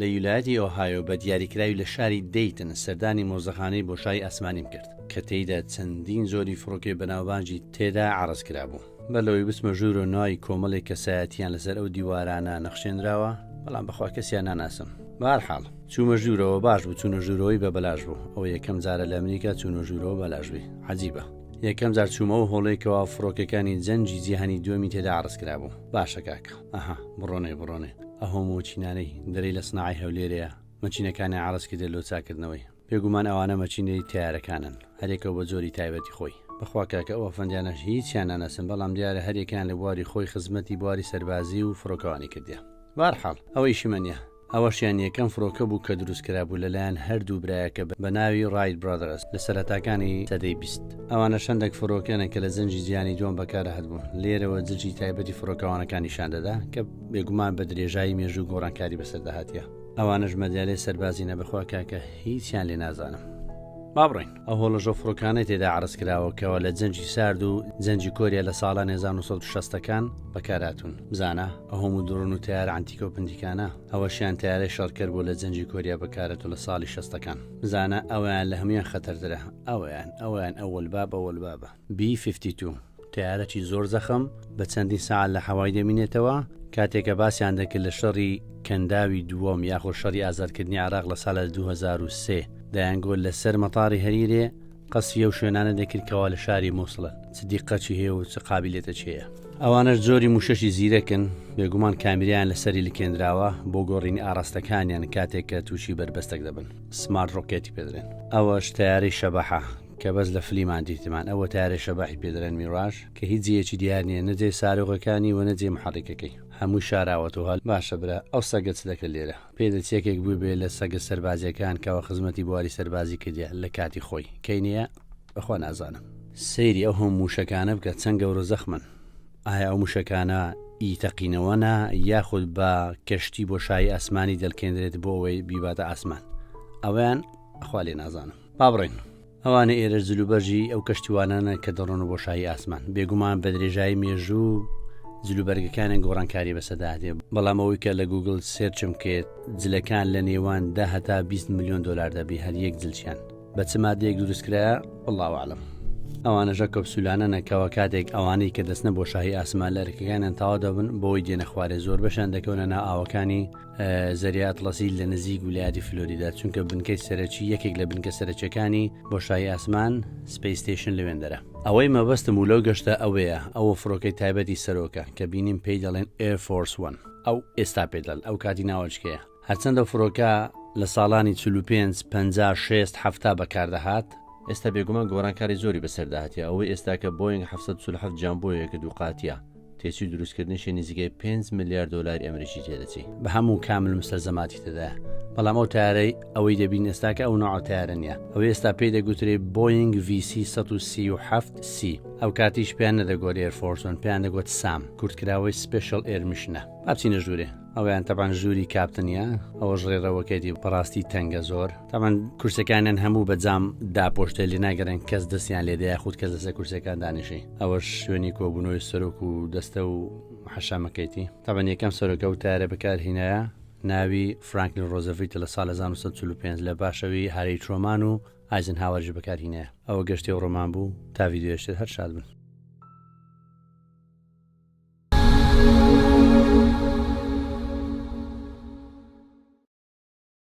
لە ویلایەتی ئۆهایۆ بە دیاریکراوی لە شاری دەیتن سەردانی مۆزەخانەی بۆشایی ئاسمانیم کرد کە تێیدا چەندین زۆری فڕۆکێ بەناوبانجی تێدا عەرز کرابوو. بەلەوەی بچمە ژوور و ناوی کۆمەڵێک کەسایەتیان لەسەر ئەو دیوارانە نەخشێنراوە، بەڵام بەخوا کەسیان ناناسم. بەهەرحاڵ چوومە ژوورەوە باش بوو، چوونە ژوورەوەی بە بەلاش بوو. ئەوە یەکەم جارە لە ئەمریکا چوونە ژوورەوە بەلاش بووی. عەجیبە. یەکەم جار چوومەوە هۆڵێکەوە فڕۆکەکانی جەنجی جیهانی دووەمی تێدا عەرز کرابوو. باشە کاکە، ئەها بڕۆنێ ئەهۆ مۆچینانەی دەرەی لە سناعی هەولێرەیە مەچینەکانی عەرز کردێت لۆ چاکردنەوەی. پێگومان ئەوانە مەچینەی تیارەکانن، هەرێکە بە جۆری تایبەتی خۆی. بەخوا کاکە ئەوە فەندیانەش هیچیان نانەسم، بەڵام دیارە هەرێکیان لە بواری خۆی خزمەتی بواری سەربازی و فڕۆکەوانی کردیە. بەهەرحاڵ ئەوەیشی منە. ئەوەشیان یەکەم فڕۆکە بوو کە دروستکرابوو لەلایەن هەردوو برایەکە بە ناوی ڕایت برادرز لە سەرەتاکانی سەدەی 20. ئەوانە شەندێک فڕۆکێنە کە لە زەنجی جیهانی دووەم بەکارهات بوون. لێرەوە جلجی تایبەتی فڕۆکەوانەکانیشان دەدا کە بێگومان بە درێژایی مێژوو گۆڕانکاری بەسەردەهاتیە. ئەوانەش مەدیالەی سەربازی نەبەخوا کاکە هیچیان لێ نازانم. با بڕین ئەو هۆڵەژۆ فڕۆکانەی تێدا عەرز کراوەکەوە لە جەنجی سارد و جەنجی کۆریا لە ساڵان 1960ەکان بەکارهاتون. بزانە ئەو هەموو دڕن و تیارە ئەنتیکە و پندیکانە ئەوەشیان تیارەی شەڕکرد بوو لە جەنجی کۆریا بەکارێتەوە لە ساڵی 60ەکان. بزانە ئەویان لە هەمویان خەتەردرە. ئەویان ئەوەل بابە B-52 تیارەکی زۆر زەخم بە چەندین ساعت لە هەوای دەمینێتەوە کاتێکە باسییان دەکرد لە شەڕی کەنداوی دووەم یاخۆ شەڕی ئازادکردنی عێراق لە ساڵە 2003 دەیانگۆل لەسەر مەتاری هەریرێ قەسفیە و شوێنانە دەکردکەوە لە شاری مۆسڵە. چ دیقەتی هەیە و چ قابلیێتە چێیە. ئەوانەش زۆری موشەشی زیرەکن، بێگومان کامریان لەسەری لکێنراوە بۆ گۆڕینی ئاراستەکانیان کاتێک کە تووشی بربەستەک دەبن. سمارت ڕۆکێتی پێدرێن. ئەوەش تیارەی شەبەحە کە بەس لە فلیمان دیتمان. ئەوە تیارەی شەبەحی پێدرێن میڕاژ کە هیچ جیەکی دیار نییە، نەجێ سارۆغەکانی و نەجێ محرکەکەی. هەموو شاراوەتەوە. هەل باشە برا ئەو سەگە چ دەکرد لێرە؟ پێدەچێکێک بوو بێ لە سەگە سەربازیەکان کەەوە خزمەتی بواری سەربازی کردیا لە کاتی خۆی. کەی نییە؟ بەخوا نازانم. سەیری ئەو هەموو موشەکانە بکە چەند گەورە زەخمن. ئایا ئەو موشەکانە ئیتەقینەوەنا یاخود بە کەشتی بۆشایی ئاسمانی دەلکێنرێت بۆ ئەوەی بیباتە ئاسمان؟ ئەویان ئەخوا لێ نازانم. با بڕین. ئەوانە ئێرە جلوبەرژی ئەو کەشتیوانانە کە دەڕۆن بۆشایی ئاسمان. بێگومان بە درێژایی مێژوو جلوبەرگەکانیان گۆڕانکاری بەسەداهاتێ. بەڵام ئەوەی کە لە گوگل سێرچم کرد جلەکان لە نێوان 10 هەتا 20 ملیۆن دلار دەبی هەر یەک جلچیان. بە چ مادەیەک دروستکرایە؟ والله ئەعلەم. ئەوانەژە کەپسولانە نەکەوە کاتێک ئەوانەی کە دەستنە بۆ شاهی ئاسمان لە ئەرکەکانیان تەواو دەبن بۆی دێنە خوارێ. زۆر بەشان دەکەونە ناو ئاوەکانی زەریای ئەتڵەسی لە نزیک ویلایەتی فلۆریدا، چونکە بنکەی سەرەکی یەکێک لە بنکە سەرەکیەکانی بۆشایی ئاسمان سپیس ستیشن لەوێندەرە. ئەوەی مەبەستم و لەو گەشتە ئەوەیە ئەوە فڕۆکەی تایبەتی سەرۆکە کە بینیم پێی دەڵێن Air Force One. ئەو ئێستا پێدەڵ ئەو کاتی ناوەچکەیە. هەرچەندە فڕۆکە لە ساڵانی 45 50 60 70 بەکاردەهات، ئێستا بێگومان گۆڕانکاری زۆری بەسەرداهاتیە. ئەوەی ئێستا کە بۆینگ 747 جامبۆیەکە دووقاتیە تێچی دروستکردنیشی نزیکەی 5 ملیارد دلاری ئەمریکی تێدەچی بە هەموو کامل مستەلزەماتی تێدا. بەڵام ئەو تارەی ئەوەی دەبین ئێستاکە ئەو نوع تارە نییە. ئەوەی ئێستا پێی دەگوترێ بۆینگ VC-137C. ئەو کاتیش پیان نەدەگۆت Air Force One، پیان دەگوت سام، کورتکراوەی سپیشل ئێرمیشنە. بابچینە ژوورێ. ئەویان تەبان ژووری کاپتنیە، ئەوەش ڕێڕەوەکەتی بەڕاستی تەنگە زۆر. تامان کورسەکانیان هەموو بەجام داپۆشتە لێ ناگەڕێن کەس دەستیان لێدەیە خودت کەس لەسەر کورسەکان دانیشی. ئەوەش شوێنی کۆبوونەوەی سەرۆک و دەستە و حەشامەکەیتی. تامان یەکەم سەرۆکە و تارە بەکارهێنایە ناوی فرانکلین ڕۆزڤیلت لە ساڵ 1945 لە پاشەوی هاری ترۆمان و ئایزنهاوەرش بەکارهێنایە. ئەوە گەشتی ڕۆمان بوو تا ڤیدیۆشتر هەر شاد بن.